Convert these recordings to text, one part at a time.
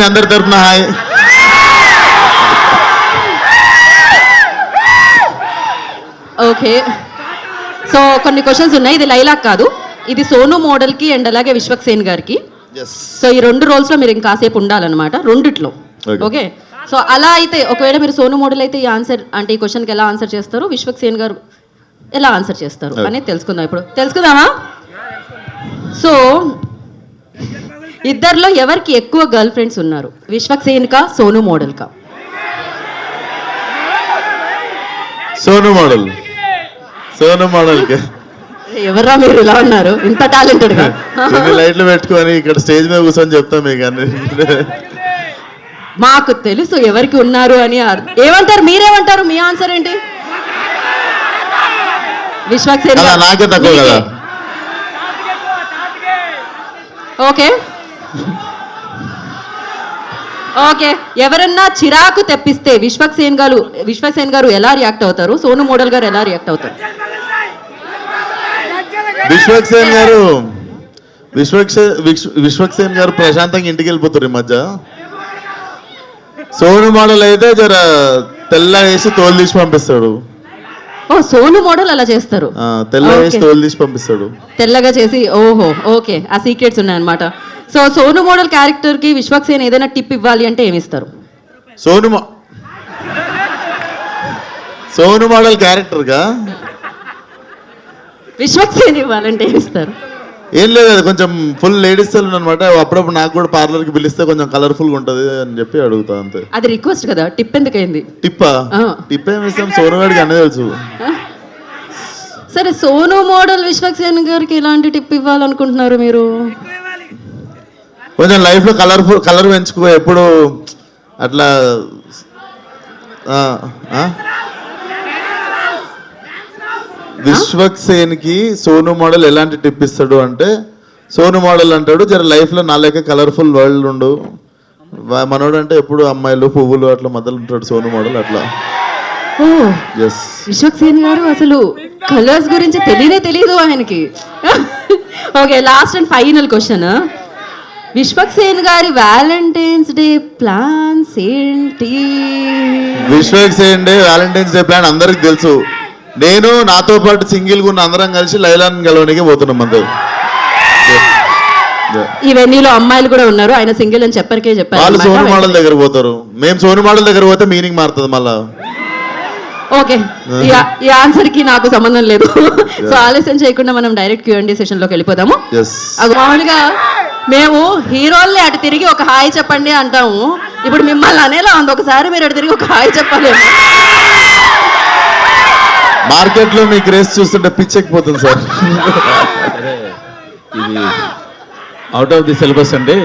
అందరి తరపున hi. Okay, so కొన్ని క్వశ్చన్స్ ఉన్నాయి. ఇది లైలాక్ కాదు, ఇది సోను మోడల్కి అండ్ అలాగే విశ్వక్సేన్ గారికి. సో ఈ రెండు రోల్స్లో మీరు ఇంకాసేపు ఉండాలన్నమాట, రెండిట్లో. ఓకే, సో అలా అయితే ఒకవేళ మీరు సోను మోడల్ అయితే ఈ ఆన్సర్ అంటే ఈ క్వశ్చన్కి ఎలా ఆన్సర్ చేస్తారు, విశ్వక్సేన్ గారు ఎలా ఆన్సర్ చేస్తారు అనేది తెలుసుకుందాం. ఇప్పుడు తెలుసుకుందామా? సో ఇద్దరిలో ఎవరికి ఎక్కువ గర్ల్ ఫ్రెండ్స్ ఉన్నారు, విశ్వక్సేన్ కా సోను మోడల్ కా? సోను మోడల్. సోను మోడల్ ఎవర్రా మీరు ఇలా ఉన్నారు ఇంత టాలెంటెడ్ గా? లైట్లు పెట్టుకొని ఇక్కడ స్టేజ్ మీద కూర్చొని చెప్తాం మీకు అన్ని. మాకు తెలుసు ఎవరికి ఉన్నారు అని. ఏమంటారు, మీరేమంటారు? మీ ఆన్సర్ ఏంటి? విశ్వక్సేన్. నాకే తక్కువ కదా. ఓకే ఓకే, ఎవరన్నా చిరాకు తెప్పిస్తే విశ్వక్సేన్ గారు ఎలా రియాక్ట్ అవుతారు, సోను మోడల్ గారు ఎలా రియాక్ట్ అవుతారు? విశ్వక్సేన్ గారు ప్రశాంతంగా ఇంటికి వెళ్ళిపోతారు ఈ మధ్య. సోను మోడల్ అయితే జర తెల్ల వేసి తోలు తీసి పంపిస్తాడు. ఓ, సోను మోడల్ అలా చేస్తారు, తెల్ల వేసి తోలు తీసి పంపిస్తాడు, తెల్లగా చేసి. ఓహో, ఓకే, ఆ సీక్రెట్స్ ఉన్నాయన్నమాట. సో సోను మోడల్ క్యారెక్టర్ కి విశ్వక్సేన్ ఏదైనా టిప్ ఇవ్వాలి అంటే ఏమి ఇస్తారు? సోను మోడల్ క్యారెక్టర్ గా విశ్వక్సేన్ ఇవ్వాలంటే ఏమి ఇస్తారు? ఏం లేదు, అది కొంచెం ఫుల్ లేడీస్ అనమాట. అప్పుడప్పుడు నాకు కూడా పార్లర్ కి పిలిస్తే కొంచెం కలర్ఫుల్ గా ఉంటది అని చెప్పి అడుగుతా అంతే. అది రిక్వెస్ట్ కదా, టిప్ ఎందుకైంది? టిప్పా? టిప్ ఏమి ఇస్తాం, సోను గారికి అన్నీ తెలుసు. సరే, సోను మోడల్ విశ్వక్సేన్ గారికి ఎలాంటి టిప్ ఇవ్వాలనుకుంటున్నారు మీరు? కొంచెం లైఫ్ లో కలర్ పెంచుకో ఎప్పుడు అట్లా. విశ్వక్సేన్ కి సోను మోడల్ ఎలాంటి టిప్ ఇస్తాడు అంటే, సోను మోడల్ అంటాడు జర లైఫ్ లో నా లెక్క కలర్ఫుల్ వరల్డ్ ఉండు. మనోడు అంటే ఎప్పుడు అమ్మాయిలు పువ్వులు అట్లా మధ్యలో ఉంటాడు సోను మోడల్ అట్లా. విశ్వక్సేన్ గారు అసలు కలర్స్ గురించి తెలియదు ఆయనకి. Okay, last and final question. Vishwaksen గారి వ్యాలంటైన్స్ డే ప్లాన్స్ ఏంటి? Vishwaksen day Valentine's day plan అందరికి తెలుసు. నేను నాతో పాటు సింగిల్ గా ఉన్న అందరం కలిసి లైలాన్ గెలవడానికి పోతున్నాం అంతే. ఈ వెన్యూలో అమ్మాయిలు కూడా ఉన్నారు, ఆయన సింగిల్ అని చెప్పరికే చెప్పారు. వాళ్ళు సోను మోడల్ దగ్గర పోతారు, మేము సోను మోడల్ దగ్గర పోతే మీనింగ్ మారుతుంది మళ్ళా. ఓకే, ఈ ఆన్సర్ కి నాకు సంబంధం లేదు. సో ఆలస్యం చేయకుండా మనం డైరెక్ట్ Q&A సెషన్ లోకి వెళ్ళిపోదాము. మామూలుగా మేము హీరోల్ని అటు తిరిగి ఒక హాయ్ చెప్పండి అంటాము, ఇప్పుడు మిమ్మల్ని అనేలా ఉంది. ఒకసారి మీరు అటు తిరిగి ఒక హాయ్ చెప్పాలి. మార్కెట్ లో మీ క్రేజ్ చూస్తుంటే పిచ్చెక్కిపోతుంది సార్. ఇది అవుట్ ఆఫ్ ది సిలబస్ అండి.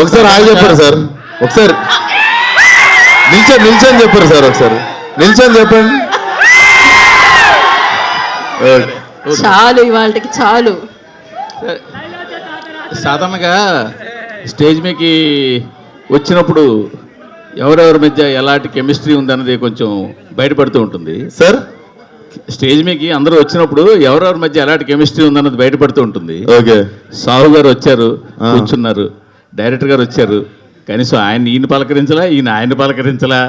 ఒకసారి హాయ్ చెప్పారు సార్, ఒకసారి నిల్చొని చెప్పారు సార్, ఒకసారి నిల్చొని చెప్పండి. చాలు, ఇవాళకి చాలు. సాధారణంగా స్టేజ్ మీదకి వచ్చినప్పుడు ఎవరెవరి మధ్య ఎలాంటి కెమిస్ట్రీ ఉందన్నది కొంచెం బయటపడుతూ ఉంటుంది సార్. స్టేజ్ మీదకి అందరూ వచ్చినప్పుడు ఎవరెవరి మధ్య ఎలాంటి కెమిస్ట్రీ ఉందన్నది బయటపడుతూ ఉంటుంది. ఓకే, సాహు గారు వచ్చారు, కూర్చున్నారు. డైరెక్టర్ గారు వచ్చారు, కనీసం ఈయన పలకరించలా, ఈయన ఆయన పలకరించలా.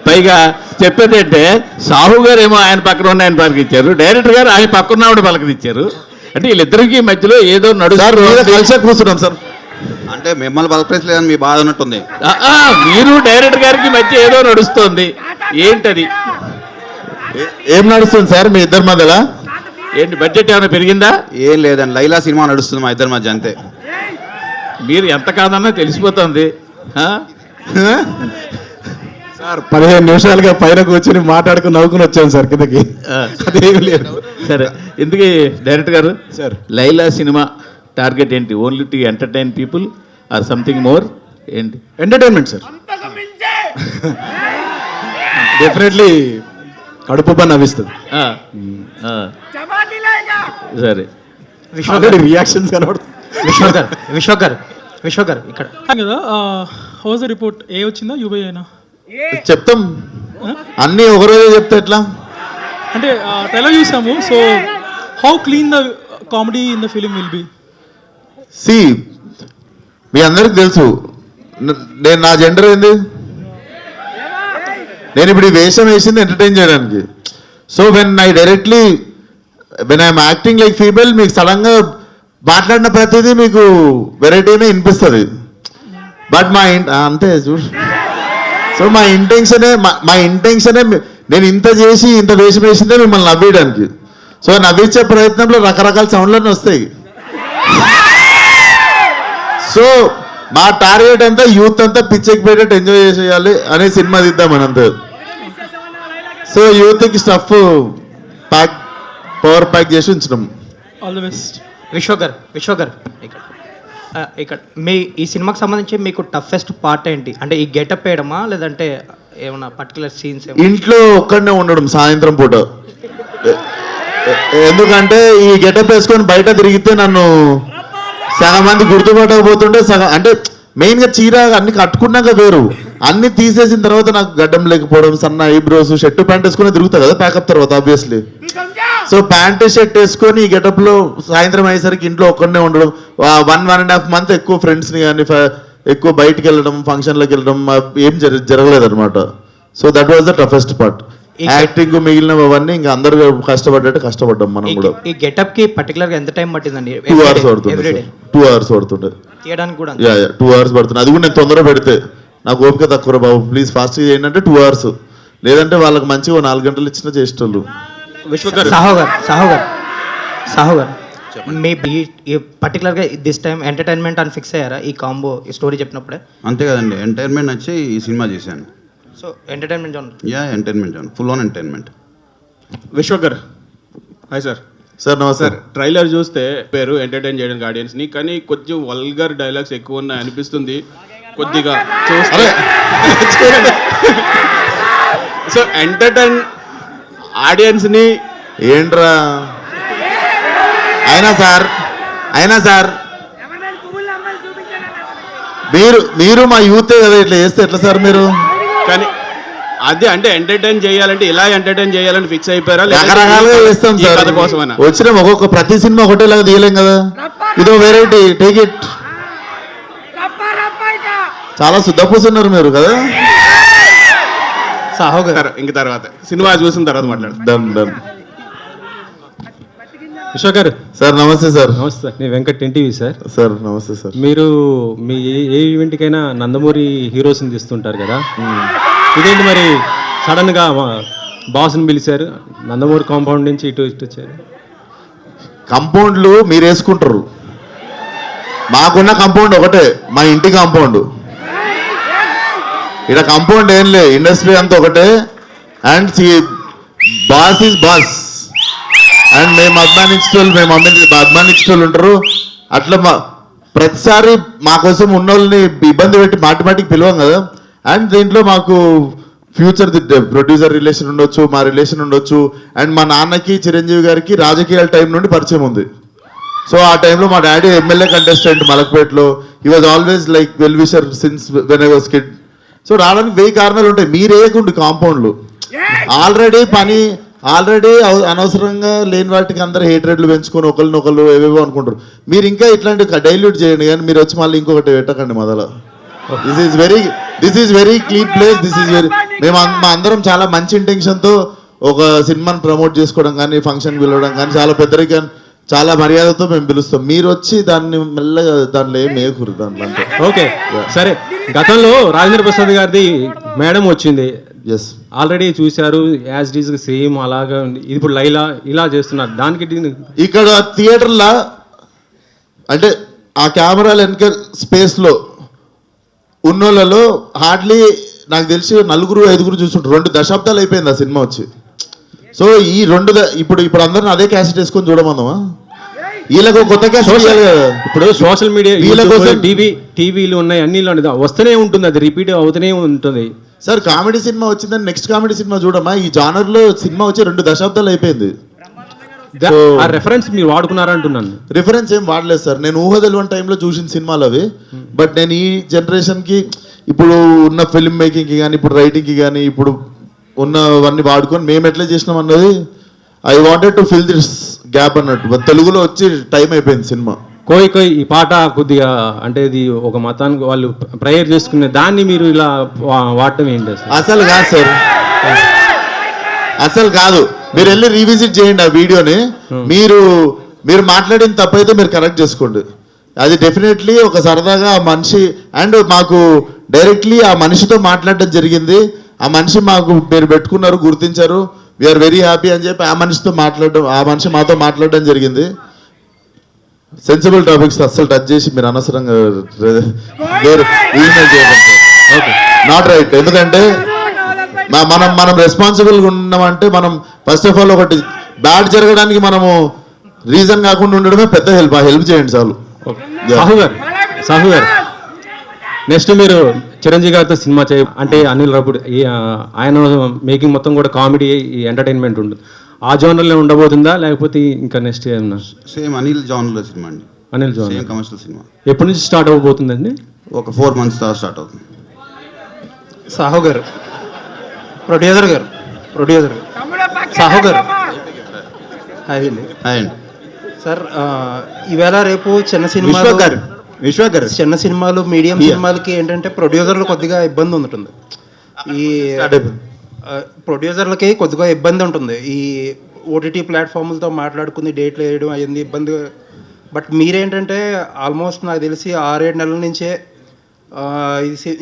పైగా చెప్పేది అంటే సాహు గారు ఏమో ఆయన పక్కన ఉన్న ఆయన పలకరించారు, డైరెక్టర్ గారు ఆయన పక్కన ఆవిడ పలకరించారు. అంటే వీళ్ళిద్దరికి మధ్యలో ఏదో కలిసి కూర్చున్నాం సార్. అంటే మిమ్మల్ని పలకరించలేదని మీ బాధ ఉన్నట్టుంది. మీరు డైరెక్టర్ గారికి మధ్య ఏదో నడుస్తుంది, ఏంటది? ఏం నడుస్తుంది సార్ మీ ఇద్దరి మధ్యలో? ఏంటి, బడ్జెట్ ఏమైనా పెరిగిందా? ఏం లేదండి, లైలా సినిమా నడుస్తుంది మా ఇద్దరి మధ్య అంతే. మీరు ఎంత కాదన్నా తెలిసిపోతుంది సార్. 15 నిమిషాలుగా పైన కూర్చొని మాట్లాడుకుని నవ్వుకుని వచ్చాను సార్ కిందకి. అదేమి లేదు. సరే, ఎందుకు డైరెక్టర్ గారు సార్ లైలా సినిమా టార్గెట్ ఏంటి? Only to entertain people or something more? ఏంటి? Entertainment sir. డెఫినెట్లీ కడుపు పని నవ్విస్తుంది. సరే, రియాక్షన్స్ కనబడుతుంది. విశ్వక్ గారు ఇక్కడ కదా. హౌస్ రిపోర్ట్ ఏ వచ్చిందా, యూబై అయినా చెప్తాం. అన్నీ ఒకరోజే చెప్తే ఎట్లా? అంటే ట్రైలర్ చూసాము. So how clean the comedy in the film will be? See, మీ అందరికి తెలుసు నేను నా జెండర్ ఏంది, నేను ఇప్పుడు ఈ వేషం వేసింది ఎంటర్టైన్ చేయడానికి. So when I'm acting like female, మీకు సడన్గా మాట్లాడిన ప్రతిదీ మీకు వెరైటీనే వినిపిస్తుంది. బట్ అంతే చూడు. సో మా ఇంటెన్షనే నేను ఇంత చేసి ఇంత వేషం వేసిందే మిమ్మల్ని నవ్వేయడానికి. సో నవ్వించే ప్రయత్నంలో రకరకాల సౌండ్లన్నీ వస్తాయి. సో మా టార్గెట్ అంతా యూత్ అంతా పిచ్చెక్కిపోయేటట్టు ఎంజాయ్ చేసేయాలి అనే సినిమా తీద్దామని అంతే. సో యూత్కి స్టఫ్ పవర్ ప్యాక్ చేసి ఉంచినాం. All the best. విశ్వగర్ ఇక్కడ మీ ఈ సినిమాకి సంబంధించి మీకు టఫెస్ట్ పార్ట్ ఏంటి? అంటే ఈ గెటప్ వేయడమా, లేదంటే ఏమైనా పర్టికులర్ సీన్స్? ఇంట్లో ఒక్కడనే ఉండడం సాయంత్రం పూట. ఎందుకంటే ఈ గెటప్ వేసుకొని బయట తిరిగితే నన్ను సగం మంది గుర్తుపట్టకపోతుంటే సగం, అంటే మెయిన్గా చీర అన్ని కట్టుకున్నాక వేరు, అన్ని తీసేసిన తర్వాత నాకు గడ్డం లేకపోవడం, సన్న ఐబ్రోస్, షర్ట్ ప్యాంట్ వేసుకుని తిరుగుతా కదా ప్యాకప్ తర్వాత ఆబ్వియస్లీ. సో ప్యాంట్ షర్ట్ వేసుకొని ఈ గెటప్లో సాయంత్రం అయ్యేసరికి ఇంట్లో ఒక్కడనే ఉండడం, 1.5 months ఎక్కువ ఫ్రెండ్స్ని కానీ ఎక్కువ బయటికి వెళ్ళడం, ఫంక్షన్లకు వెళ్ళడం ఏం జరగలేదు అనమాట. So that was the toughest part. Acting మిగిలినవన్నీ ఇంకా అందరూ కష్టపడ్డట్టు కష్టపడ్డాం మనం కూడా. ఈ గెటప్ కి పర్టికులర్ గా ఎంత టైం పట్టిందండి? 2 hours పడుతుంది. 2 hours పడుతుండే తీయడానికి కూడా. 2 hours పడుతుంది. అది కూడా నేను తొందరగా పెడితే నాకు ఓపిక తక్కువ బాబు, ప్లీజ్ ఫాస్ట్గా ఏంటంటే 2 hours, లేదంటే వాళ్ళకి మంచిగా 4 గంటలు ఇచ్చినా చేసేటోళ్ళు. సాహు గారు మీ పర్టికులర్గా దిస్ టైం ఎంటర్టైన్మెంట్ అని ఫిక్స్ అయ్యారా ఈ కాంబో ఈ స్టోరీ చెప్పినప్పుడే? అంతే కదండి, ఎంటర్టైన్మెంట్ వచ్చి ఈ సినిమా చేశాను. So entertainment genre. Entertainment zone, full on entertainment. విశ్వకర్ హాయ్ సార్. సార్ నమస్తే. సార్ ట్రైలర్ చూస్తే పేరు ఎంటర్టైన్ చేయడానికి ఆడియన్స్ని, కానీ కొంచెం వల్గర్ డైలాగ్స్ ఎక్కువ ఉన్నాయి అనిపిస్తుంది కొద్దిగా చూస్తే. సో ఎంటర్టైన్ ఆడియన్స్ని ఏంట్రా అయినా సార్ మీరు మా యూతే కదా, ఇట్లా చేస్తే ఎట్లా సార్ మీరు? కానీ అదే అంటే ఎంటర్టైన్ చేయాలంటే ఇలా ఎంటర్టైన్ చేయాలని ఫిక్స్ అయిపోయారా? రకరకాలుగా చేస్తాం సార్. కథ కోసమైనా వచ్చిన ఒక్కొక్క ప్రతి సినిమా ఒకటేలాగా తీయలేం కదా, ఇదో వెరైటీ, టేక్ ఇట్. చాలా శుద్ధపూసున్నారు మీరు కదా. సాహు గారు ఇంక తర్వాత సినిమా చూసిన తర్వాత మాట్లాడతాం. డన్. విశ్వకర్ సార్ నమస్తే సార్. నమస్తే సార్, నేను వెంకట్ ఎన్టీవీ సార్. సార్ నమస్తే సార్. మీరు మీ ఏ ఈవెంట్కైనా నందమూరి హీరోస్ని తీస్తుంటారు కదా, ఇదేంటి మరి సడన్గా బాస్ని పిలిచారు, నందమూరి కాంపౌండ్ నుంచి ఇటు వచ్చారు? కంపౌండ్లు మీరు వేసుకుంటారు, మాకున్న కాంపౌండ్ ఒకటే, మా ఇంటి కాంపౌండ్. ఇక్కడ కాంపౌండ్ ఏం లే, ఇండస్ట్రీ అంతా ఒకటే. And boss is boss. And మేము అభిమానించేటోళ్ళు ఉంటారు. అట్లా ప్రతిసారి మా కోసం ఉన్న వాళ్ళని ఇబ్బంది పెట్టి మాటికి పిలవం కదా. అండ్ దీంట్లో మాకు ఫ్యూచర్ ప్రొడ్యూసర్ రిలేషన్ ఉండొచ్చు, మా రిలేషన్ ఉండొచ్చు. అండ్ మా నాన్నకి చిరంజీవి గారికి రాజకీయాల టైం నుండి పరిచయం ఉంది. సో ఆ టైంలో మా డాడీ ఎమ్మెల్యే కంటెస్టెంట్ మలక్పేటలో. He was always like well wisher since when I was kid. So రావడానికి 1000 కారణాలు ఉంటాయి. మీరేయకుండి కాంపౌండ్లు, ఆల్రెడీ అనవసరంగా లేని వాటికి అందరూ హేట్రేట్లు పెంచుకొని ఒకరినొకరు ఏవేవో అనుకుంటారు. మీరు ఇంకా ఇట్లాంటి డైల్యూట్ చేయండి, కానీ మీరు వచ్చి మళ్ళీ ఇంకొకటి పెట్టకండి మొదలు. This is very clean place. మేము మా అందరం చాలా మంచి ఇంటెన్షన్తో ఒక సినిమాని ప్రమోట్ చేసుకోవడం కానీ, ఫంక్షన్ పిలవడం కానీ, చాలా పెద్దరిగా చాలా మర్యాదతో మేము పిలుస్తాం. మీరు వచ్చి దాన్ని మెల్లగా దాంట్లో ఏం వేయకూరు దాంట్లో అంటే. ఓకే సరే, గతంలో రాజేంద్ర ప్రసాద్ గారిది మేడం వచ్చింది, ఎస్ ఆల్రెడీ చూశారు, యాజ్ ఇట్ ఈస్ సేమ్ అలాగా ఉంది. ఇప్పుడు లైలా ఇలా చేస్తున్నారు, దానికి ఇక్కడ థియేటర్లో అంటే ఆ కెమెరాలు వెనక స్పేస్లో ఉన్నోళ్ళలో హార్డ్లీ నాకు తెలిసి 4-5 చూస్తుంటారు. 2 దశాబ్దాలు అయిపోయింది ఆ సినిమా వచ్చి. సో ఈ ఇప్పుడు అందరిని అదే క్యాసెట్ వేసుకొని చూడమందామా? వీళ్ళకు కొత్త క్యాసెట్ ఇవ్వాలి కదా. ఇప్పుడు సోషల్ మీడియా, వీళ్ళ కోసం టీవీలు ఉన్నాయి, అన్ని వస్తూనే ఉంటుంది, అది రిపీట్ అవుతూనే ఉంటుంది. సార్ కామెడీ సినిమా వచ్చిందని నెక్స్ట్ కామెడీ సినిమా చూడమా? ఈ జానర్లో సినిమా వచ్చి 2 దశాబ్దాలు అయిపోయింది. ఆ రెఫరెన్స్ మీరు వాడుకున్నారంటున్నాను. రిఫరెన్స్ ఏం వాడలేదు సార్, నేను ఊహ తెలియని టైంలో చూసిన సినిమాలు అవి. బట్ నేను ఈ జనరేషన్కి ఇప్పుడు ఉన్న ఫిల్మ్ మేకింగ్కి కానీ, ఇప్పుడు రైటింగ్కి కానీ, ఇప్పుడు ఉన్నవన్నీ వాడుకొని మేము ఎట్లా చేసినాం అన్నది I wanted to fill this gap అన్నట్టు. తెలుగులో వచ్చి టైం అయిపోయింది సినిమా. కోయి కోయి ఈ పాట కొద్దిగా అంటే ఇది ఒక మతానికి వాళ్ళు ప్రేయర్ చేసుకునే దాన్ని మీరు ఇలా వాడటం ఏంటి అసలు? అసలు కాదు సార్, అసలు కాదు. మీరు వెళ్ళి రీవిజిట్ చేయండి ఆ వీడియోని. మీరు మాట్లాడిన తప్పైతే మీరు కరెక్ట్ చేసుకోండి. అది డెఫినెట్లీ ఒక సరదాగా ఆ మనిషి అండ్ మాకు డైరెక్ట్లీ ఆ మనిషితో మాట్లాడడం జరిగింది. ఆ మనిషి మాకు మీరు పెట్టుకున్నారు, గుర్తించారు, వీఆర్ వెరీ హ్యాపీ అని చెప్పి ఆ మనిషి మాతో మాట్లాడడం జరిగింది. సెన్సిబుల్ టాపిక్స్ అస్సలు టచ్ చేసి మీరు అనవసరంగా ఈమెయిల్ చేయడం నాట్ రైట్. ఎందుకంటే మనం రెస్పాన్సిబుల్గా ఉన్నామంటే మనం ఫస్ట్ ఆఫ్ ఆల్ ఒకటి బ్యాడ్ జరగడానికి మనము రీజన్ కాకుండా ఉండడమే పెద్ద హెల్ప్. ఆ హెల్ప్ చేయండి చాలు. సాహు గారు నెక్స్ట్ మీరు చిరంజీవి గారితో సినిమా అంటే అనిల్ రాపుడ్ ఆయన మేకింగ్ మొత్తం కూడా కామెడీ ఎంటర్టైన్మెంట్ ఉంటుంది. ఆ జోనర్లో ఉండబోతుందా లేకపోతే ఇంకా నెక్స్ట్ ఏమన్నా? సేమ్ అనిల్ జాన్లో సినిమా అండి. Anil zone same commercial cinema. ఎప్పటి నుంచి స్టార్ట్ అవ్వబోతుందండి? ఒక 4 months తర్వాత స్టార్ట్ అవుతుంది. సాహు గారు, ప్రొడ్యూసర్ గారు సాహు గారు హాయ్ అండి. హాయ్ అండి. సార్ ఈవేళ రేపు చిన్న చిన్న సినిమాలు మీడియం సినిమాలకి ఏంటంటే ప్రొడ్యూసర్లు కొద్దిగా ఇబ్బంది ఉంటుంది. ఈ ప్రొడ్యూసర్లకి కొద్దిగా ఇబ్బంది ఉంటుంది. ఈ ఓటీటీ ప్లాట్ఫామ్లతో మాట్లాడుకుని డేట్లు వేయడం అయ్యింది ఇబ్బంది. బట్ మీరేంటంటే ఆల్మోస్ట్ నాకు తెలిసి 6-7 నెలల నుంచే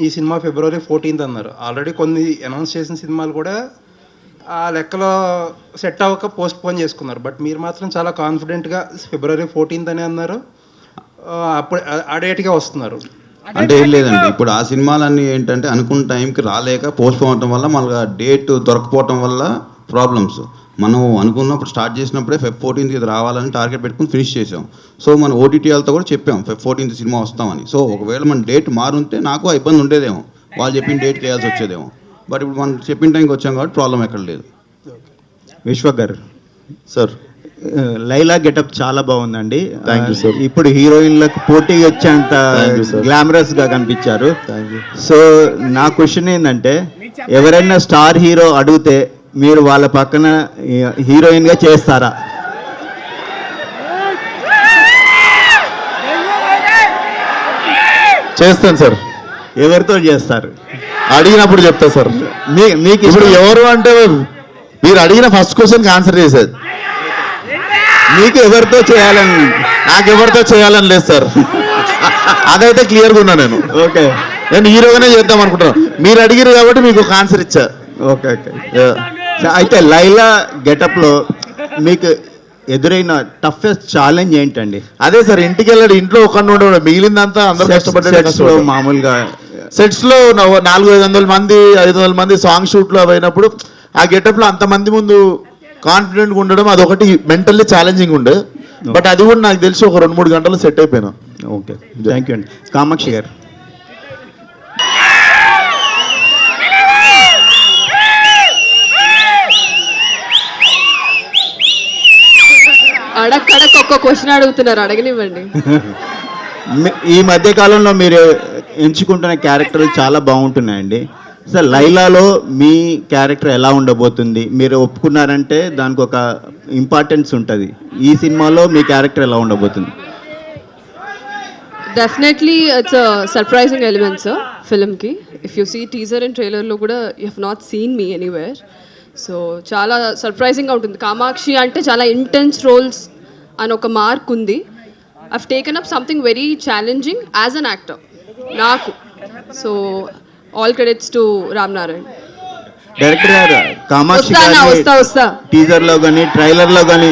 ఈ సినిమా February 14th అన్నారు. ఆల్రెడీ కొన్ని అనౌన్స్ చేసిన సినిమాలు కూడా ఆ లెక్కలో సెట్ అవ్వక పోస్ట్ పోన్ చేసుకున్నారు. బట్ మీరు మాత్రం చాలా కాన్ఫిడెంట్గా February 14th అని అన్నారు. అప్పుడు ఆ డేట్గా వస్తున్నారు. అంటే ఏం లేదండి, ఇప్పుడు ఆ సినిమాలన్నీ ఏంటంటే అనుకున్న టైంకి రాలేక పోస్ట్ పోన్ అవడం వల్ల మళ్ళీ డేట్ దొరకపోవటం వల్ల ప్రాబ్లమ్స్. మనం అనుకున్నప్పుడు స్టార్ట్ చేసినప్పుడే Feb 14th ఇది రావాలని టార్గెట్ పెట్టుకుని ఫినిష్ చేసాం. సో మన ఓటీటీలతో కూడా చెప్పాం Feb 14th సినిమా వస్తామని. సో ఒకవేళ మన డేట్ మారుంటే నాకు ఆ ఇబ్బంది ఉండేదేమో, వాళ్ళు చెప్పిన డేట్ చేయాల్సి వచ్చేదేమో. బట్ ఇప్పుడు మనం చెప్పిన టైంకి వచ్చాం కాబట్టి ప్రాబ్లం ఎక్కడ లేదు. విశ్వక్ గారు సార్, లైలా గెటప్ చాలా బాగుందండి. Thank you sir. ఇప్పుడు హీరోయిన్లకు పోటీ వచ్చేంత గ్లామరస్ గా కనిపించారు. సో నా క్వశ్చన్ ఏంటంటే, ఎవరైనా స్టార్ హీరో అడిగితే మీరు వాళ్ళ పక్కన హీరోయిన్ గా చేస్తారా? చేస్తాను సార్. ఎవరితో చేస్తారు? అడిగినప్పుడు చెప్తా సార్. మీకు ఇప్పుడు ఎవరు అంటే మీరు అడిగిన ఫస్ట్ క్వశ్చన్కి ఆన్సర్ చేసేది. మీకు ఎవరితో చేయాలని? నాకు ఎవరితో చేయాలని లేదు సార్, అదైతే క్లియర్గా ఉన్నా నేను. ఓకే, నేను హీరోగానే చేద్దాం అనుకుంటున్నాను. మీరు అడిగారు కాబట్టి మీకు ఒక ఆన్సర్ ఇచ్చా. Okay okay. అయితే లైలా గెటప్లో మీకు ఎదురైన టఫెస్ట్ ఛాలెంజ్ ఏంటండి? అదే సార్, ఇంటికి వెళ్ళాడు, ఇంట్లో ఒకరిని ఉండడు, మిగిలిందంతా అందరూ కష్టపడ్డారు. మామూలుగా సెట్స్లో 400-500 మంది 500 మంది సాంగ్ షూట్లో అయినప్పుడు ఆ గెటప్లో అంతమంది ముందు కాన్ఫిడెంట్గా ఉండడం అదొకటి మెంటల్లీ ఛాలెంజింగ్ ఉండే. బట్ అది కూడా నాకు తెలిసి ఒక 2-3 గంటలు సెట్ అయిపోయినా. ఓకే, థ్యాంక్ యూ అండి. కామాక్షి గారు, అడక్కడక్ ఒక్క క్వశ్చన్ అడుగుతున్నారు, అడగనివ్వండి. ఈ మధ్య కాలంలో మీరు ఎంచుకుంటున్న క్యారెక్టర్లు చాలా బాగుంటున్నాయండి. సార్, లైలాలో మీ క్యారెక్టర్ ఎలా ఉండబోతుంది? మీరు ఒప్పుకున్నారంటే దానికి ఒక ఇంపార్టెన్స్ ఉంటుంది. ఈ సినిమాలో మీ క్యారెక్టర్ ఎలా ఉండబోతుంది? డెఫినెట్లీ ఇట్స్ సర్ప్రైజింగ్ ఎలిమెంట్స్ ఫిల్మ్కి. If you see teaser and ట్రైలర్లో కూడా you have not seen me anywhere. So చాలా సర్ప్రైజింగ్గా ఉంటుంది. కామాక్షి అంటే చాలా ఇంటెన్స్ రోల్స్ అని ఒక మార్క్ ఉంది. I've taken up something very challenging as an actor నాకు. So all credits to Ram Narayan. Director గారు, కామాక్షి వస్తా టీజర్లో కానీ ట్రైలర్లో కానీ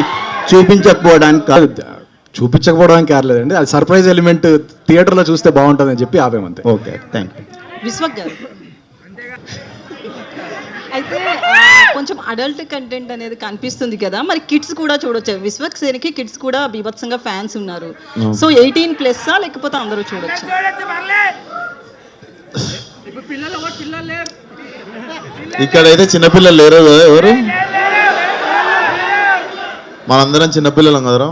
చూపించకపోవడానికి కారలేదండి, అది సర్ప్రైజ్ ఎలిమెంట్ థియేటర్లో చూస్తే బాగుంటుందని చెప్పి ఆపేమంతే. Okay, thank you. విశ్వక్ గారు, అయితే కొంచెం అడల్ట్ కంటెంట్ అనేది కనిపిస్తుంది కదా, మరి కిడ్స్ కూడా చూడొచ్చు. విశ్వక్ సేన్కి కిడ్స్ కూడా బీభత్సంగా ఫ్యాన్స్ ఉన్నారు. సో 18+ లేకపోతే అందరూ చూడొచ్చు? ఇక్కడైతే చిన్నపిల్లలు లేరు కదా, ఎవరు? మనందరం చిన్నపిల్లలం కదరా.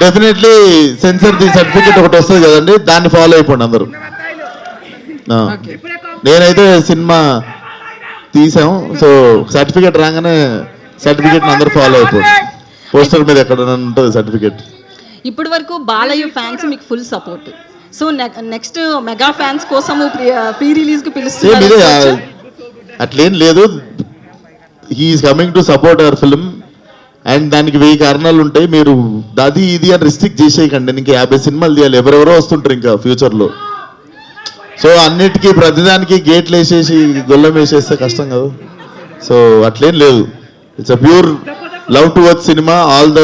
డెఫినెట్లీ సెన్సర్ సర్టిఫికేట్ ఒకటి వస్తుంది కదండి, దాన్ని ఫాలో అయిపోండి అందరూ. నేనైతే సినిమా తీసాం, సో సర్టిఫికేట్ రాగానే సర్టిఫికేట్ అందరూ ఫాలో అయిపోండి. పోస్టర్ మీద ఎక్కడ ఉంటుంది సర్టిఫికేట్. ఇప్పటి వరకు బాలయ్య ఫ్యాన్స్ మీకు full support. So next mega fans కోసము ప్రీ రిలీజ్ కి సేమ్ ఇదే పిలుస్తున్నారు. అట్లేం లేదు. He's coming to support our film and దానికి 1000 కారణాలు ఉంటాయి. మీరు అది ఇది అని రిస్ట్రిక్ట్ చేసేయకండి. ఇంకా 50 సినిమాలు తీయాలి, ఎవరెవరో వస్తుంటారు ఇంకా ఫ్యూచర్లో. సో అన్నిటికీ ప్రతిదానికి గేట్లు వేసేసి గొల్లం వేసేస్తే కష్టం కదా. సో అట్లేం లేదు. It's a pure love towards cinema. All the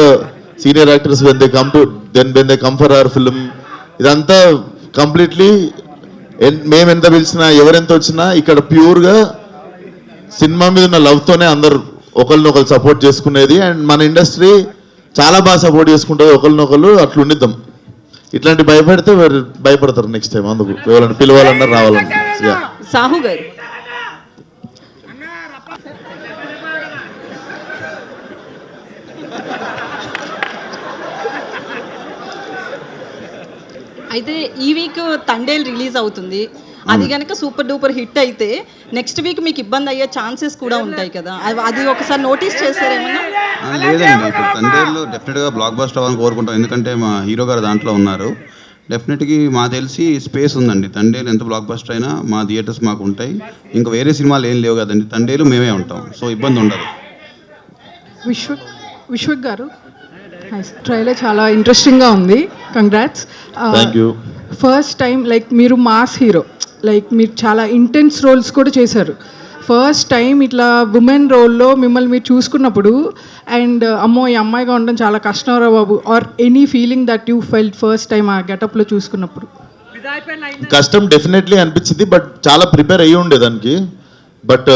senior actors when they come for hour film, ఇదంతా కంప్లీట్లీ మేము ఎంత పిలిచినా ఎవరెంత వచ్చినా ఇక్కడ ప్యూర్గా సినిమా మీద ఉన్న లవ్తోనే అందరు ఒకరినొకరు సపోర్ట్ చేసుకునేది. అండ్ మన ఇండస్ట్రీ చాలా బాగా సపోర్ట్ చేసుకుంటుంది ఒకరినొకరు. అట్లా ఉండిద్దాం. ఇట్లాంటి భయపడితే భయపడతారు నెక్స్ట్ టైం. అందుకు ఎవరైనా పిలవాలన్నా రావాలన్నా. సాహు గారు, అయితే ఈ వీక్ తండేల్ రిలీజ్ అవుతుంది. అది కనుక సూపర్ డూపర్ హిట్ అయితే నెక్స్ట్ వీక్ మీకు ఇబ్బంది అయ్యే ఛాన్సెస్ కూడా ఉంటాయి కదా, అది ఒకసారి నోటీస్ చేశారేమన్నా? లేదండి, ఇప్పుడు తండేల్లో డెఫినెట్గా బ్లాక్ బస్టర్ అవ్వాలని కోరుకుంటాం. ఎందుకంటే మా హీరో గారు దాంట్లో ఉన్నారు. డెఫినెట్గా మా తెలిసి స్పేస్ ఉందండి. తండేలు ఎంత బ్లాక్ బస్టర్ అయినా మా థియేటర్స్ మాకు ఉంటాయి. ఇంకా వేరే సినిమాలు ఏం లేవు కదండి, తండేలు మేమే ఉంటాం. సో ఇబ్బంది ఉండదు. విశ్వక్ గారు, ట్రైలర్ చాలా ఇంట్రెస్టింగ్గా ఉంది. Congrats. Thank you. First time like మీరు మాస్ హీరో, లైక్ మీరు చాలా ఇంటెన్స్ రోల్స్ కూడా చేశారు. ఫస్ట్ టైం ఇట్లా ఉమెన్ రోల్లో మిమ్మల్ని మీరు చూసుకున్నప్పుడు అండ్ అమ్మో ఈ అమ్మాయిగా ఉండడం చాలా కష్టం రా బాబు, or any feeling that you felt first time ఆ గెటప్లో చూసుకున్నప్పుడు? కష్టం డెఫినెట్లీ అనిపించింది, బట్ చాలా ప్రిపేర్ అయ్యి ఉండే దానికి. బట్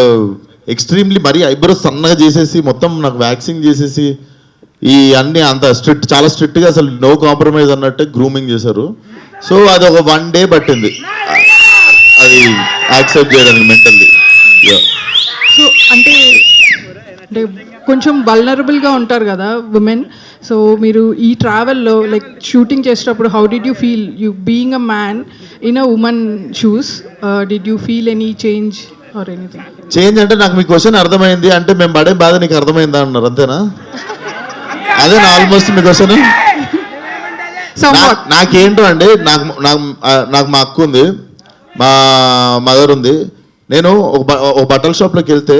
ఎక్స్ట్రీమ్లీ మరీ ఐబ్రోస్ సన్నగా చేసేసి మొత్తం నాకు వ్యాక్సింగ్ చేసేసి ఈ అన్ని అంత స్ట్రిక్ట్, చాలా స్ట్రిక్ట్గా అసలు నో కాంప్రమైజ్ అన్నట్టే గ్రూమింగ్ చేశారు. సో అది ఒక 1 day పట్టింది అది యాక్సెప్ట్ చేయడానికి మెంటల్లీ. సో అంటే కొంచెం వల్నరబుల్గా ఉంటారు కదా ఉమెన్. సో మీరు ఈ ట్రావెల్లో లైక్ షూటింగ్ చేసేటప్పుడు how did you feel you being a man in a women shoes? Did you feel any change or anything? Change అంటే నాకు మీ క్వశ్చన్ అర్థమైంది అంటే మేము పడే బాధ నీకు అర్థమైందా అన్నారు, అంతేనా? అదే నా ఆల్మోస్ట్ మీ క్వశ్చన్. నాకేంటో అండి, నాకు మా అక్క ఉంది, మా మదర్ ఉంది. నేను ఒక బట్టల షాప్లోకి వెళ్తే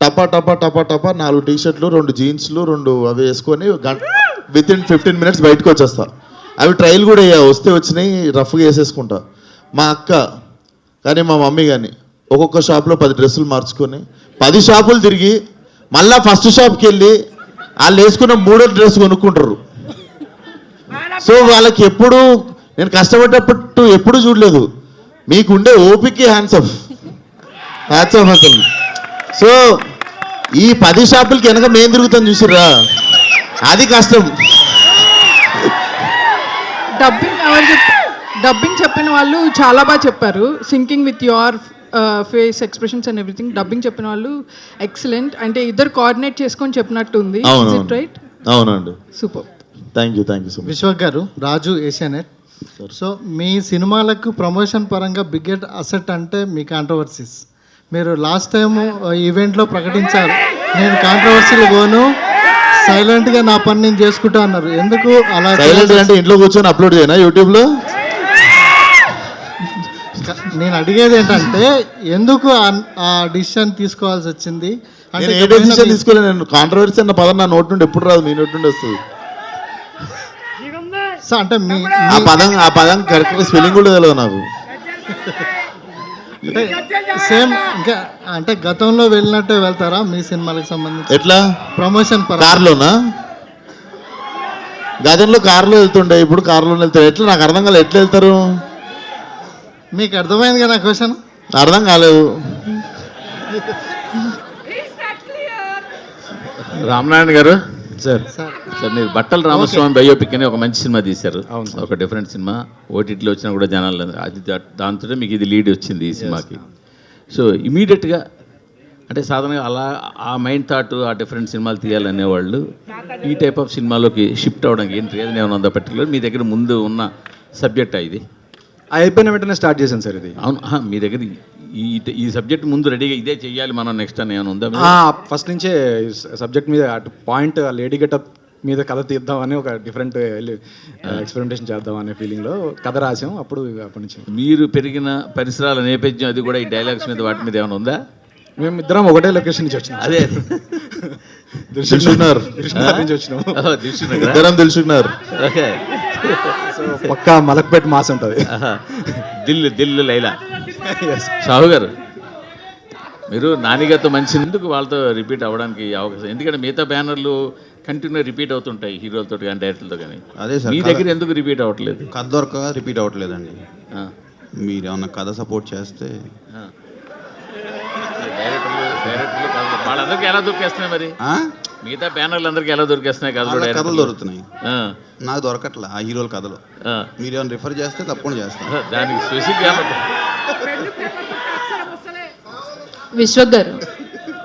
టపా టపా టపా టపా 4 టీ-షర్ట్లు 2 జీన్స్లు 2 అవి వేసుకొని విత్ ఇన్ 15 minutes బయటకు వచ్చేస్తా. అవి ట్రయల్ కూడా వస్తే వచ్చినాయి, రఫ్గా వేసేసుకుంటా. మా అక్క కానీ మా మమ్మీ కానీ ఒక్కొక్క షాప్లో 10 డ్రెస్సులు మార్చుకొని 10 షాపులు తిరిగి మళ్ళీ ఫస్ట్ షాప్కి వెళ్ళి వాళ్ళు వేసుకున్న 3వ డ్రెస్ కొనుక్కుంటారు. సో వాళ్ళకి ఎప్పుడు నేను కష్టపడ్డప్పుడు ఎప్పుడు చూడలేదు. మీకుండే ఓపిక హ్యాండ్స్ ఆఫ్ అసలు. సో ఈ 10 షాపులకి వెనక మేము తిరుగుతాం చూసిర్రా, అది కష్టం. డబ్బింగ్ చెప్పిన వాళ్ళు చాలా బాగా చెప్పారు. Sinking with your face expressions and everything. Dubbing చెప్పిన వాళ్ళు ఎక్సలెంట్. అంటే ఇద్దరు కోఆర్డినేట్ చేసుకొని చెప్పినట్టు ఉంది. రైట్? అవునండి. Super. Thank you so much. Vishwak గారు, రాజు ఏషియానెట్. సో మీ సినిమాలకు ప్రమోషన్ పరంగా బిగ్గెస్ట్ అసెట్ అంటే మీ కాంట్రవర్సీస్. మీరు లాస్ట్ టైం ఈవెంట్లో ప్రకటించారు, నేను కాంట్రవర్సీలు పోను, సైలెంట్గా నా పని నేను చేసుకుంటా అన్నారు. ఎందుకు అలా? సైలెంట్ అంటే ఇంట్లో కూర్చొని అప్లోడ్ చేయనా యూట్యూబ్లో? నేను అడిగేది ఏంటంటే ఎందుకు ఆ డిసిషన్ తీసుకోవాల్సి వచ్చింది? అంటే ఏ డిసిషన్ తీసుకోలేదు నేను. కాంట్రవర్సీ అన్న పదం నా నోటి నుండి ఎప్పుడు రాదు, మీ నోటి నుండి వస్తుంది. సో అంటే ఆ పదం కరెక్ట్గా స్పెల్లింగ్ కూడా తెలియదు నాకు. అంటే సేమ్ ఇంకా అంటే గతంలో వెళ్ళినట్టే వెళ్తారా మీ సినిమాలకు సంబంధించి? ఎట్లా ప్రమోషన్ కార్లోనా? గతంలో కార్లో వెళ్తుండే, ఇప్పుడు కార్లో వెళ్తారు. ఎట్లా నాకు అర్థం కాలేదు. ఎట్లా వెళ్తారు? మీకు అర్థమైంది కదా క్వశ్చన్? అర్థం కాలేదు. రామనారాయణ గారు, సార్ మీరు బట్టల రామస్వామి బయోపిక్ అని ఒక మంచి సినిమా తీశారు. ఒక డిఫరెంట్ సినిమా. ఓటీటీలో వచ్చినా కూడా జనాలు అది దాంతో మీకు ఇది లీడ్ వచ్చింది ఈ సినిమాకి. సో ఇమీడియట్గా అంటే సాధారణంగా అలా ఆ మైండ్ థాట్ ఆ డిఫరెంట్ సినిమాలు తీయాలనేవాళ్ళు ఈ టైప్ ఆఫ్ సినిమాలోకి షిఫ్ట్ అవ్వడానికి ఏంటి రీజన్ ఏమైనా ఉందా పర్టికులర్? మీ దగ్గర ముందు ఉన్న సబ్జెక్టా ఇది? అయిపోయిన వెంటనే స్టార్ట్ చేశాను సార్ ఇది. అవును, మీ దగ్గర ఈ సబ్జెక్ట్ ముందు రెడీగా ఇదే చెయ్యాలి మనం నెక్స్ట్ అని ఏమైనా ఉందా? ఫస్ట్ నుంచే సబ్జెక్ట్ మీద అటు పాయింట్ లేడీ గెటప్ మీద కథ తీద్దామని ఒక డిఫరెంట్ ఎక్స్పెరిమెంటేషన్ చేద్దాం అనే ఫీలింగ్లో కథ రాసాం. అప్పటి నుంచి మీరు పెరిగిన పరిసరాల నేపథ్యం అది కూడా ఈ డైలాగ్స్ మీద వాటి మీద ఏమైనా ఉందా? మేము ఇద్దరం ఒకటే లొకేషన్ నుంచి వచ్చినాం. అదే దిల్సుఖ్నగర్ నుంచి వచ్చినాం. ఇద్దరం దిల్సుఖ్నగర్. ఓకే, సో పక్కా మలక్పేట్ మాస్ ఉంటుంది. దిల్లు లైలా. సాహు గారు, మీరు నానిగారితో మంచి ఎందుకు వాళ్ళతో రిపీట్ అవ్వడానికి అవకాశం? ఎందుకంటే మిగతా బ్యానర్లు కంటిన్యూ రిపీట్ అవుతుంటాయి హీరోలతో కానీ డైరెక్టర్లతో కానీ. అదే సార్, మీ దగ్గర ఎందుకు రిపీట్ అవ్వట్లేదు? కథ దొరకగా రిపీట్ అవ్వట్లేదండి. మీరు ఏమన్నా కథ సపోర్ట్ చేస్తే వాళ్ళందరికీ ఎలా దొరికేస్తున్నాయి మరి? మిగతా బ్యానర్లు అందరికీ ఎలా దొరికేస్తున్నాయి కథలు దొరుకుతున్నాయి, నాకు దొరకట్లే ఆ హీరోల కథలు. మీరు ఏమైనా రిఫర్ చేస్తే తప్పకుండా చేస్తాను. దానికి స్పెసిఫిక్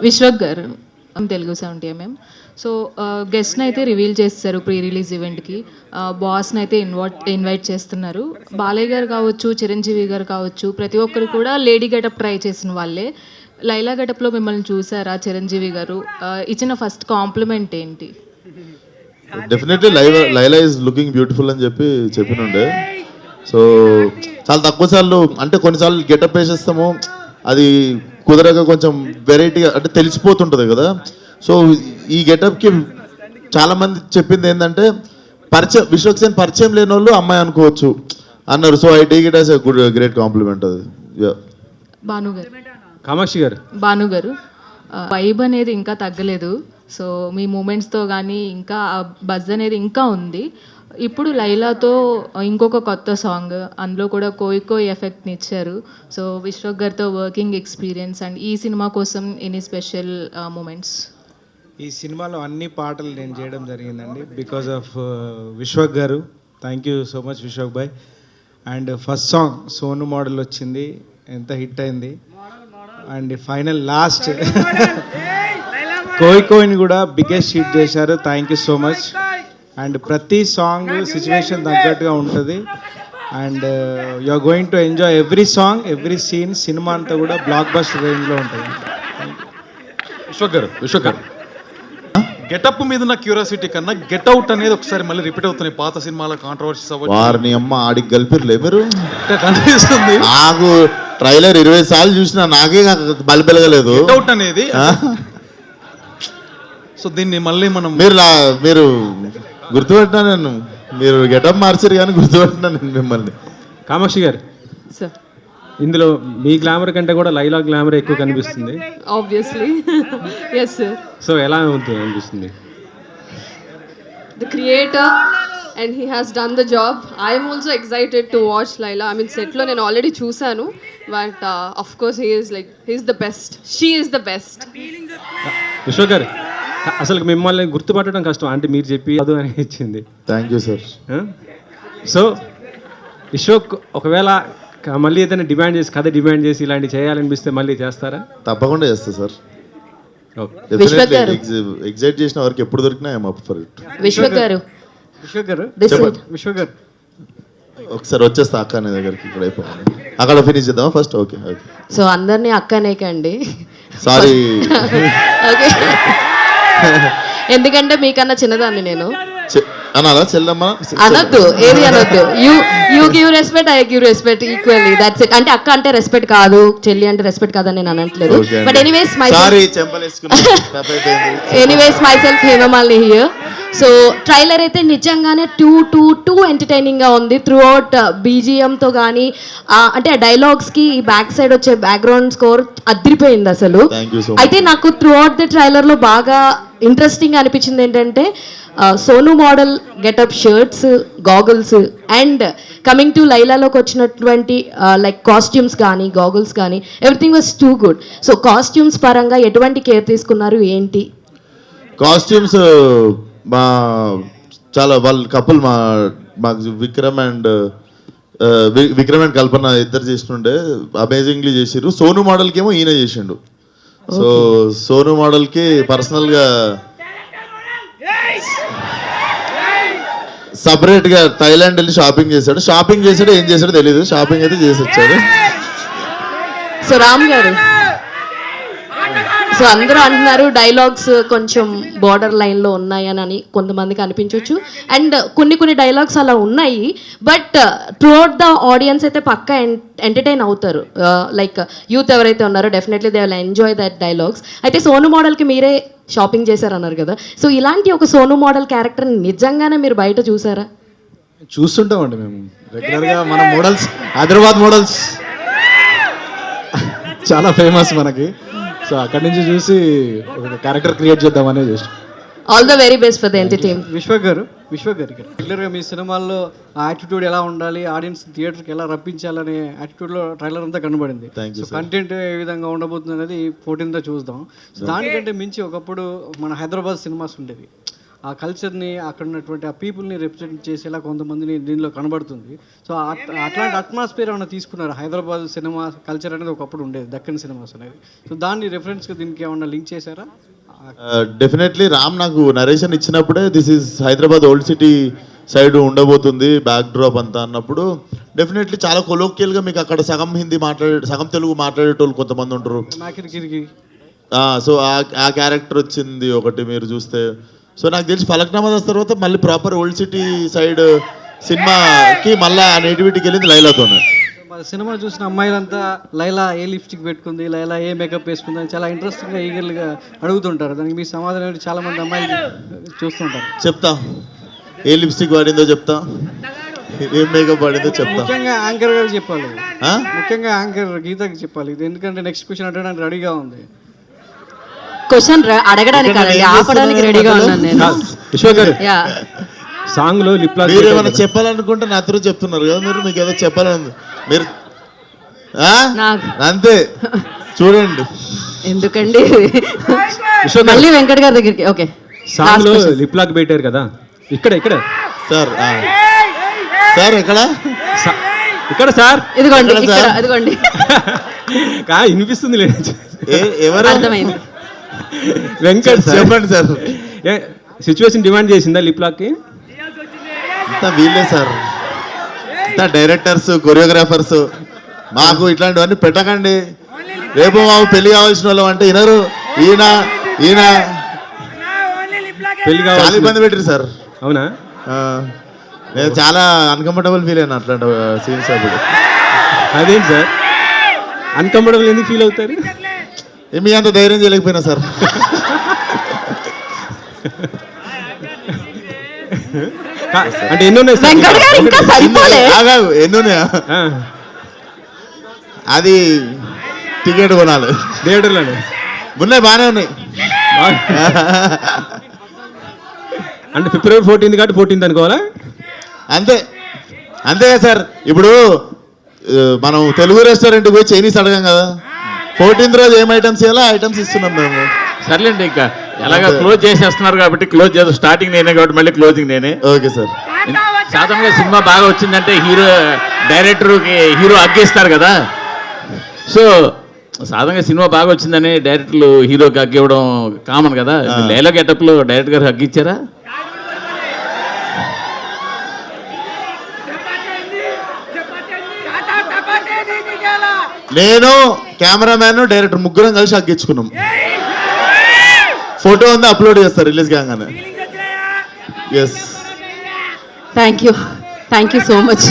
విశ్వక్ గారు తెలుగు 70mm. సో గెస్ట్ని అయితే రివీల్ చేస్తారు ప్రీ రిలీజ్ ఈవెంట్కి. బాస్ని అయితే ఇన్వైట్ చేస్తున్నారు. బాలయ్య గారు కావచ్చు, చిరంజీవి గారు కావచ్చు, ప్రతి ఒక్కరు కూడా లేడీ గెటప్ ట్రై చేసిన వాళ్ళే. లైలా గెటప్లో మిమ్మల్ని చూసారా చిరంజీవి గారు? ఇచ్చిన ఫస్ట్ కాంప్లిమెంట్ ఏంటి? Definitely Laila is looking beautiful అని చెప్పినుండే. సో చాలా తక్కువ సార్లు, అంటే కొన్నిసార్లు గెటప్ వేసేస్తాము, అది కుదరగా కొంచెం వెరైటీగా అంటే తెలిసిపోతుంటుంది కదా. సో ఈ గెటప్కి చాలామంది చెప్పింది ఏంటంటే విశ్వక్ సేన్ పరిచయం లేని వాళ్ళు అమ్మాయి అనుకోవచ్చు అన్నారు. So I take it as a good great compliment. అది కామాక్షి గారు, భాను గారు, వైబ్ అనేది ఇంకా తగ్గలేదు. సో మీ మూమెంట్స్తో కానీ ఇంకా బజ్ అనేది ఇంకా ఉంది. ఇప్పుడు లైలాతో ఇంకొక కొత్త సాంగ్, అందులో కూడా కోయి ఎఫెక్ట్ని ఇచ్చారు. సో విశ్వక్ గారితో వర్కింగ్ ఎక్స్పీరియన్స్ అండ్ ఈ సినిమా కోసం ఎనీ స్పెషల్ మూమెంట్స్? ఈ సినిమాలో అన్ని పాటలు నేను చేయడం జరిగిందండి బికాజ్ ఆఫ్ విశ్వక్ గారు. Thank you so much Vishwak బాయ్. And first song Sonu model వచ్చింది, ఎంత హిట్ అయింది. అండ్ ఫైనల్ లాస్ట్ కోయిని కూడా బిగ్గెస్ట్ హిట్ చేశారు. Thank you so much. And ప్రతి సాంగ్ సిచ్యువేషన్ తగ్గట్టుగా ఉంటుంది. And you are going to enjoy every song, every scene. Cinema అంతా కూడా బ్లాక్ బస్టర్ రేంజ్లో ఉంటుంది. విశ్వక్ గారు గెటప్ మీద ఉన్న క్యూరియాసిటీ కన్నా గెట్అవుట్ అనేది ఒకసారి మళ్ళీ రిపీట్ అవుతున్నాయి పాత సినిమాల కాంట్రవర్సీస్ అవ్వచ్చు. వారిని అమ్మ ఆడికి కలిపిర్లే మీరు. కనిపిస్తుంది నాకు ట్రైలర్ 20 సార్లు చూసినా నాకే బలిపెలగలేదు. గెట్అవుట్ అనేది సో దీన్ని మళ్ళీ మనం మీరు గుర్తుపెట్టినా, నేను మీరు గెటప్ మార్చారు కానీ గుర్తుపెట్టినా నేను మిమ్మల్ని. కామాక్షి గారు, ఇందులో మీ గ్లామర్ కంటే కూడా లైలా గ్లామర్ ఎక్కువ కనిపిస్తుంది. Obviously yes sir. సో ఎలా ఉంటుంది అనిపిస్తుంది? The creator and he has done the job. I am also excited to watch Laila. I mean set lo nenu already chusanu, but of course he is the best. She is the best. Vishwak గారు, అసలు మిమ్మల్ని గుర్తుపట్టడం కష్టం అంటే మీరు చెప్పి అది అని ఇచ్చింది. Thank you sir. So Vishwak ఒకవేళ మళ్ళీ ఏదైనా కథ డిమాండ్ చేసి ఇలాంటి చేయాలనిపిస్తే మళ్ళీ చేస్తారా? తప్పకుండా చేస్తా సార్. ఎగ్జైట్ చేసిన వారికి ఎప్పుడు దొరికినా I'm up for it. Vishwak గారు ఒకసారి వచ్చేస్తా అక్క అనే దగ్గరికి. ఇక్కడ అయిపోయింది, అక్కడ ఫినిష్ చేద్దాం ఫస్ట్. Okay okay. సో అందరినీ అక్కనేకండి, సారీ. ఓకే, ఎందుకంటే మీకన్నా చిన్నదాన్ని నేను. అనాలా చెల్లమ్మా? అనొద్దు, ఏది అనొద్దు. You give respect, I give respect equally. That's it. అంటే అక్క అంటే రెస్పెక్ట్ కాదు, చెల్లి అంటే రెస్పెక్ట్ కాదని నేను అనట్లేదు. But anyways myself Hemamalini here. So trailer అయితే నిజంగానే టూ ఎంటర్టైనింగ్ గా ఉంది. త్రూ అవుట్ బీజిఎంతో కానీ అంటే ఆ డైలాగ్స్కి ఈ బ్యాక్ సైడ్ వచ్చే బ్యాక్గ్రౌండ్ స్కోర్ అదిరిపోయింది అసలు. అయితే నాకు త్రూ అవుట్ ది ట్రైలర్లో బాగా ఇంట్రెస్టింగ్ అనిపించింది ఏంటంటే Sonu model getup, shirts, goggles and coming to లైలాలోకి వచ్చినటువంటి లైక్ కాస్ట్యూమ్స్ కానీ గాగుల్స్ కానీ everything was too good. So costumes పరంగా ఎటువంటి కేర్ తీసుకున్నారు ఏంటి? కాస్ట్యూమ్స్ మా చాలా వాళ్ళ కపుల్ మాకు విక్రమ్ అండ్ కల్పన ఇద్దరు చేస్తుండే అమేజింగ్లీ చేసిర్రు. సోను మోడల్కి ఏమో ఈయన చేసిండు. సో సోను మోడల్కి పర్సనల్గా సపరేట్ గా థైలాండ్ వెళ్ళి షాపింగ్ చేశాడు. ఏం చేశాడో తెలియదు, షాపింగ్ అయితే చేసి వచ్చాడు. సో రామ్ గారు, సో అందరూ అంటున్నారు డైలాగ్స్ కొంచెం బార్డర్ లైన్లో ఉన్నాయని అని కొంతమందికి అనిపించవచ్చు. అండ్ కొన్ని డైలాగ్స్ అలా ఉన్నాయి, బట్ త్రూఅవుట్ ద ఆడియన్స్ అయితే పక్కా ఎంటర్టైన్ అవుతారు. లైక్ యూత్ ఎవరైతే ఉన్నారో definitely they will enjoy that dialogues. అయితే సోను మోడల్కి మీరే షాపింగ్ చేశారన్నారు కదా, సో ఇలాంటి ఒక సోను మోడల్ క్యారెక్టర్ నిజంగానే మీరు బయట చూసారా? చూస్తుంటామండి మేము రెగ్యులర్గా. మన మోడల్స్, హైదరాబాద్ మోడల్స్ చాలా ఫేమస్ మనకి. సో అక్కడి నుంచి చూసి ఒక క్యారెక్టర్ క్రియేట్ చేద్దామనే చేస్తాం. All the very best for the entertainment. Vishwak గారు రెగ్యులర్గా మీ సినిమాల్లో ఆ యాటిట్యూడ్ ఎలా ఉండాలి, ఆడియన్స్ థియేటర్కి ఎలా రప్పించాలనే యాటిట్యూడ్లో ట్రైలర్ అంతా కనబడింది. సో కంటెంట్ ఏ విధంగా ఉండబోతుంది అనేది 14th చూద్దాం. సో దానికంటే మించి ఒకప్పుడు మన హైదరాబాద్ సినిమాస్ ఉండేవి. ఆ కల్చర్ని, అక్కడ ఉన్నటువంటి ఆ పీపుల్ని రిప్రజెంట్ చేసేలా కొంతమందిని దీనిలో కనబడుతుంది. సో అట్లాంటి అట్మాస్ఫియర్ ఏమైనా తీసుకున్నారు? హైదరాబాద్ సినిమా కల్చర్ అనేది ఒకప్పుడు ఉండేది, దక్కన్ సినిమాస్ అనేది. సో దాన్ని రెఫరెన్స్గా దీనికి ఏమన్నా లింక్ చేశారా? డెఫినెట్లీ రామ్ నాకు నరేషన్ ఇచ్చినప్పుడే this is Hyderabad old city side ఉండబోతుంది బ్యాక్ డ్రాప్ అంతా అన్నప్పుడు డెఫినెట్లీ చాలా కొలోక్యల్గా మీకు అక్కడ సగం హిందీ సగం తెలుగు మాట్లాడేటోళ్ళు కొంతమంది ఉంటారు. సో ఆ క్యారెక్టర్ వచ్చింది ఒకటి మీరు చూస్తే. సో నాకు తెలిసి ఫలక్నామా దాస్ తర్వాత మళ్ళీ ప్రాపర్ ఓల్డ్ సిటీ సైడ్ సినిమాకి మళ్ళీ ఆ నేటివిటీకి వెళ్ళింది లైలాతోనే. సినిమా చూసిన అమ్మాయిలంతా లైలా ఏ లిప్స్టిక్ పెట్టుకుంది, లైలా ఏ మేకప్ వేసుకుంది అని చాలా ఇంట్రెస్టింగ్గా ఈగర్గా అడుగుతుంటారు. దానికి మీ సమాధానం చాలా మంది అమ్మాయిలు చూస్తుంటారు. చెప్తా, ఏ లిప్స్టిక్ వాడిందో చెప్తా, ఏం మేకప్ వాడిందో చెప్తా. ముఖ్యంగా యాంకర్ గారు చెప్పాలి, ముఖ్యంగా యాంకర్ గీతకి చెప్పాలి. ఇది ఎందుకంటే నెక్స్ట్ క్వశ్చన్ అడగడానికి రెడీగా ఉంది. క్వశ్చన్ అడగడానికి ఆపడానికి రెడీగా ఉన్నాను నేను. విశ్వక్ గారు సాంగ్ లో లిప్ లాక్ మీరు ఏమైనా చెప్పాలనుకుంటే నా త్రూ చెప్తున్నారు కదా, మీకు ఏదో చెప్పాలని మీరు అంతే చూడండి. ఎందుకండి మళ్ళీ వెంకట్ గారి దగ్గరికి. ఓకే, సాంగ్ లో లిప్ లాక్ పెట్టారు కదా, ఇక్కడ సార్ ఇక్కడ సార్ ఇదిగోండి వినిపిస్తుంది లేదు. ఎవరు అర్థమైంది. వెంకట్ చెప్పండి సార్. సిచ్యువేషన్ డిమాండ్ చేసిందా లిప్ లాక్ కి? వీళ్ళే సార్, డైరెక్టర్స్, కొరియోగ్రాఫర్స్, మాకు ఇట్లాంటివన్నీ పెట్టకండి. రేపు మాకు పెళ్లి కావాల్సిన వాళ్ళం అంటే వినరు. ఈయన పెళ్లి చాలా ఇబ్బంది పెట్టారు సార్. అవునా? నేను చాలా అన్కంఫర్టబుల్ ఫీల్ అయినా అట్లాంటి సీన్స్ అప్పుడు. అదేంటి సార్ అన్కంఫర్టబుల్ ఎందుకు ఫీల్ అవుతారు? మీ అంత ధైర్యం చేయలేకపోయినా సార్. అంటే ఎన్ని ఉన్నాయి ఎన్ని ఉన్నాయా? అది టికెట్ కొనాలి థియేటర్లో. ఉన్నాయి, బాగానే ఉన్నాయి. అంటే February 14 కాబట్టి 14th అనుకోవాలా? అంతే సార్. ఇప్పుడు మనం తెలుగు రెస్టారెంట్కి పోయి చైనీస్ అడగాం కదా, 14th రోజు ఏం ఐటమ్స్ ఇవ్వాలో ఐటమ్స్ ఇస్తున్నాం మేము. సర్లేండి, ఇంకా ఎలాగా క్లోజ్ చేసేస్తున్నారు కాబట్టి క్లోజ్ చేస్తాం. స్టార్టింగ్ నేనే కాబట్టి మళ్ళీ క్లోజింగ్ నేనే. Okay sir. సాధారణంగా సినిమా బాగా వచ్చిందంటే డైరెక్టర్కి హీరో అగ్గేస్తారు కదా. సో సాధారణంగా సినిమా బాగా వచ్చిందని డైరెక్టర్లు హీరోకి అగ్గివ్వడం కామన్ కదా. లైలా గెటప్లో డైరెక్టర్ గారు అగ్గిచ్చారా? నేను కెమెరామ్యాన్ డైరెక్టర్ ముగ్గురం కలిసి అగ్గించుకున్నాం. ఫోటో ఉంది, అప్లోడ్ చేస్తారు రిలీజ్ కాగానే. Yes, thank you so much.